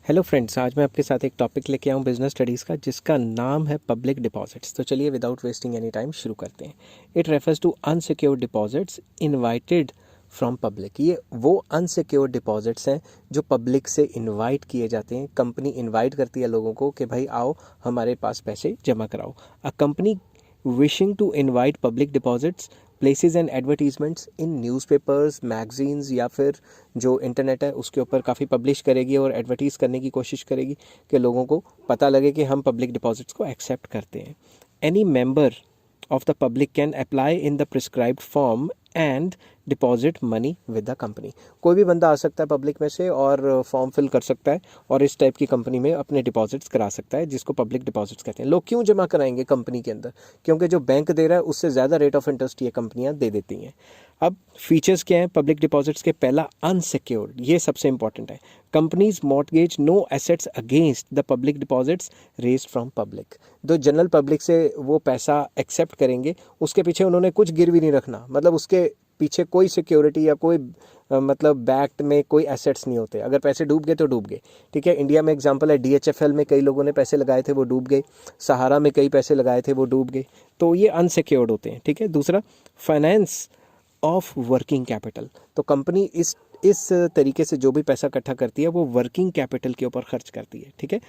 Hello friends, आज मैं आपके साथ एक टॉपिक लेके आऊँ बिजनेस स्टडीज़ का, जिसका नाम है पब्लिक डिपॉजिट्स। तो चलिए विदाउट वेस्टिंग एनी टाइम शुरू करते हैं। It refers to unsecured deposits invited from public. ये वो अनसिक्योर्ड डिपॉजिट्स हैं जो पब्लिक से इनवाइट किए जाते हैं। कंपनी इनवाइट करती है लोगों को कि भाई आओ हमारे पास पैसे जमा कराओ। A company wishing to invite public deposits places and advertisements in newspapers, magazines या फिर जो इंटरनेट है उसके ऊपर काफ़ी पब्लिश करेगी और एडवर्टीज़ करने की कोशिश करेगी कि लोगों को पता लगे कि हम पब्लिक डिपॉजिट्स को एक्सेप्ट करते हैं। Any member of the public can apply in the prescribed form and deposit money with the company। कोई भी बंदा आ सकता है पब्लिक में से और फॉर्म फिल कर सकता है और इस टाइप की कंपनी में अपने डिपॉजिट्स करा सकता है, जिसको पब्लिक डिपॉजिट्स कहते हैं। लोग क्यों जमा कराएंगे कंपनी के अंदर? क्योंकि जो बैंक दे रहा है उससे ज़्यादा रेट ऑफ इंटरेस्ट ये कंपनियां दे देती हैं। अब फीचर्स क्या हैं पब्लिक डिपॉजिट्स के? पहला, अनसिक्योर्ड, ये सबसे इंपॉर्टेंट है। Companies mortgage no assets against the public deposits raised from public. जो जनरल पब्लिक से वो पैसा एक्सेप्ट करेंगे उसके पीछे उन्होंने कुछ गिरवी नहीं रखना, मतलब उसके पीछे कोई सिक्योरिटी या कोई मतलब बैक्ड में कोई एसेट्स नहीं होते। अगर पैसे डूब गए तो डूब गए, ठीक है। इंडिया में एग्जांपल है, DHFL में कई लोगों ने पैसे लगाए थे वो डूब गए, सहारा में कई पैसे लगाए थे वो डूब गए। तो ये अनसिक्योर्ड होते हैं, ठीक है। दूसरा, फाइनेंस ऑफ वर्किंग कैपिटल। तो कंपनी इस तरीके से जो भी पैसा इकट्ठा करती है वो वर्किंग कैपिटल के ऊपर खर्च करती है, ठीक है।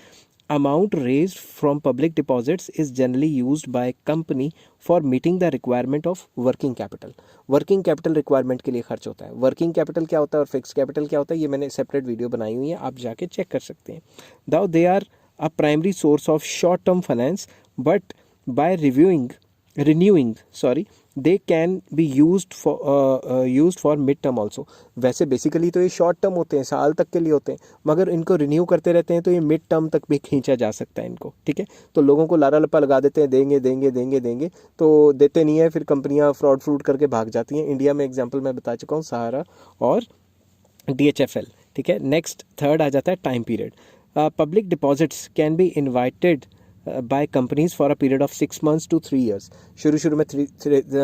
Amount raised from public deposits is generally used by company for meeting the requirement of working capital. Working capital requirement के लिए खर्च होता है। वर्किंग कैपिटल क्या होता है और फिक्स कैपिटल क्या होता है, ये मैंने सेपरेट वीडियो बनाई हुई है, आप जाके चेक कर सकते हैं। Though they are a primary source of short term finance, but by renewing, they can be used for mid term also। वैसे बेसिकली तो ये शॉर्ट टर्म होते हैं, साल तक के लिए होते हैं, मगर इनको रिन्यू करते रहते हैं तो ये मिड टर्म तक भी खींचा जा सकता है इनको, ठीक है। तो लोगों को लारा लप्पा लगा देते हैं, देंगे देंगे देंगे देंगे, तो देते नहीं है, फिर कंपनियां फ्रॉड करके भाग जाती हैं। इंडिया में एग्जाम्पल मैं बता चुका हूँ, सहारा और DHFL, ठीक है। नेक्स्ट, थर्ड आ जाता है time period. Public deposits can be invited by companies for a period of 6 months to 3 years। शुरू में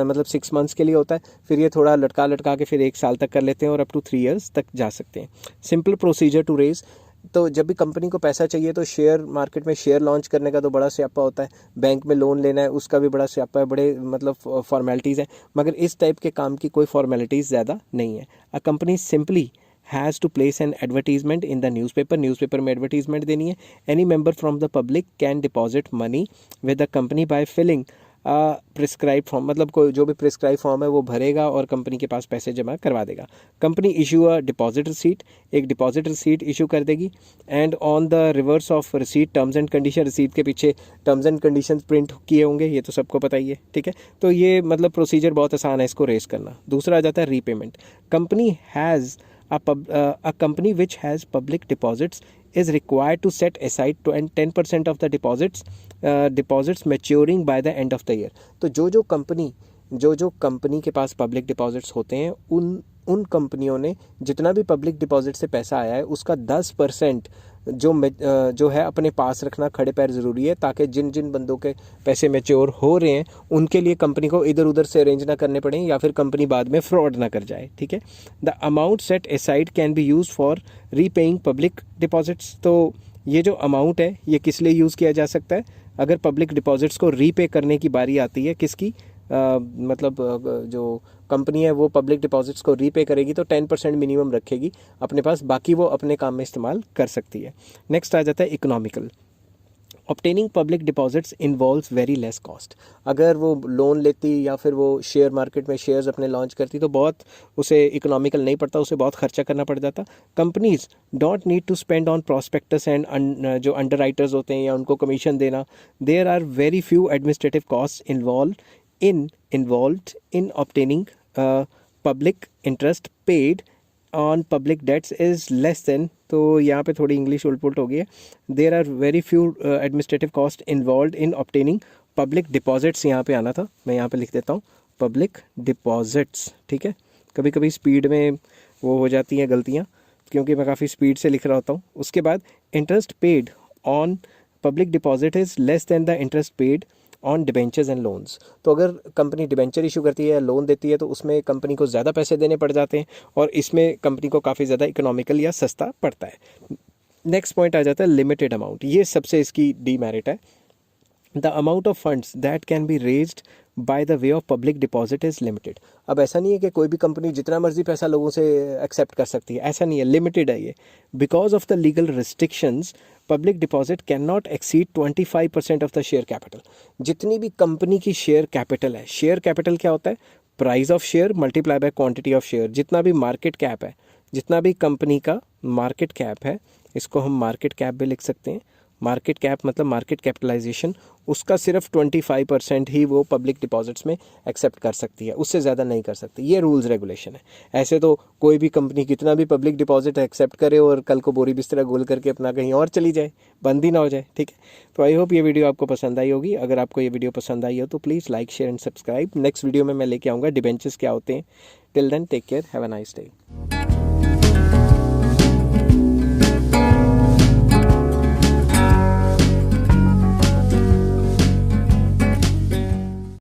मतलब 6 months के लिए होता है, फिर ये थोड़ा लटका के फिर 1 साल तक कर लेते हैं और अप टू 3 years तक जा सकते हैं। Simple procedure to raise. तो जब भी कंपनी को पैसा चाहिए तो शेयर मार्केट में शेयर लॉन्च करने का तो बड़ा स्यापा होता है, बैंक में लोन लेना है उसका भी बड़ा स्यापा है, बड़े मतलब फॉर्मेलिटीज़ है, मगर इस टाइप के काम की कोई फॉर्मेलिटीज़ ज़्यादा नहीं है। A company simply has to place an advertisement in the newspaper में एडवर्टीजमेंट देनी है। Any member from the public can deposit money with the company by filling prescribe form, मतलब कोई जो भी प्रिस्क्राइब फॉर्म है वो भरेगा और कंपनी के पास पैसे जमा करवा देगा। Company issue a deposit receipt, एक डिपॉजिट रिसीट इशू कर देगी, and on the reverse of receipt terms and condition. Receipt के पीछे टर्म्स एंड कंडीशन प्रिंट किए होंगे, ये तो सबको पता ही है, ठीक है। तो ये मतलब प्रोसीजर बहुत आसान है इसको रेस करना। दूसरा आ जाता है repayment. Company has a company which has public deposits is required to set aside 10% of the deposits maturing by the end of the year। तो जो कंपनी के पास पब्लिक डिपॉजिट्स होते हैं उन कंपनियों ने जितना भी पब्लिक डिपॉजिट से पैसा आया है उसका 10% जो है अपने पास रखना खड़े पैर ज़रूरी है, ताकि जिन जिन बंदों के पैसे मैच्योर हो रहे हैं उनके लिए कंपनी को इधर उधर से अरेंज ना करने पड़े या फिर कंपनी बाद में फ्रॉड ना कर जाए, ठीक है। The amount set aside can be use for repaying public deposits. तो ये जो अमाउंट है ये किस लिए यूज़ किया जा सकता है? अगर पब्लिक डिपॉजिट्स को रीपे करने की बारी आती है, किसकी जो कंपनी है वो पब्लिक डिपॉजिट्स को रीपे करेगी तो 10% मिनिमम रखेगी अपने पास, बाकी वो अपने काम में इस्तेमाल कर सकती है। नेक्स्ट आ जाता है economical. Obtaining public deposits involves very less cost. अगर वो लोन लेती या फिर वो शेयर मार्केट में शेयर्स अपने लॉन्च करती तो बहुत उसे इकोनॉमिकल नहीं पड़ता, उसे बहुत खर्चा करना पड़ जाता। Companies don't need to spend on prospectus and जो अंडर राइटर्स होते हैं या उनको कमीशन देना। There are very few administrative cost involved in obtaining public interest paid on public debts is less than। तो यहाँ पे थोड़ी इंग्लिश उलट हो गई है। There are very few administrative cost involve in obtaining public deposits, यहाँ पे आना था, मैं यहाँ पे लिख देता हूँ पब्लिक डिपॉजिट्स, ठीक है। कभी कभी स्पीड में वो हो जाती हैं गलतियाँ क्योंकि मैं काफ़ी स्पीड से लिख रहा होता हूँ। उसके बाद interest paid on public deposit is less than the interest paid on debentures and loans. तो अगर कंपनी डिबेंचर इशू करती है या लोन देती है तो उसमें कंपनी को ज़्यादा पैसे देने पड़ जाते हैं और इसमें कंपनी को काफ़ी ज़्यादा इकोनॉमिकल या सस्ता पड़ता है। नेक्स्ट पॉइंट आ जाता है लिमिटेड अमाउंट, ये सबसे इसकी डीमेरिट है। The amount of funds that can be raised by the way of public deposit is limited. अब ऐसा नहीं है कि कोई भी कंपनी जितना मर्जी पैसा लोगों से एक्सेप्ट कर सकती है, ऐसा नहीं है, लिमिटेड है ये। Because of the legal restrictions public deposit can not exceed 25% of the share capital. जितनी भी कंपनी की शेयर कैपिटल है, शेयर कैपिटल क्या होता है, price of share multiply by quantity of share, जितना भी मार्केट कैप है, जितना भी कंपनी का मार्केट कैप है, इसको हम मार्केट कैप भी लिख सकते हैं। मार्केट कैप मतलब मार्केट कैपिटलाइजेशन, उसका सिर्फ 25% ही वो पब्लिक डिपॉजिट्स में एक्सेप्ट कर सकती है, उससे ज़्यादा नहीं कर सकती। ये रूल्स रेगुलेशन है। ऐसे तो कोई भी कंपनी कितना भी पब्लिक डिपॉजिट एक्सेप्ट करे और कल को बोरी बिस्तरा गोल करके अपना कहीं और चली जाए, बंद ही ना हो जाए। ठीक है, तो आई होप ये वीडियो आपको पसंद आई होगी। अगर आपको ये वीडियो पसंद आई हो तो please like share and subscribe. Next video में मैं लेके आऊँगा डिबेंचर्स क्या होते हैं। Till then take care, have a nice day.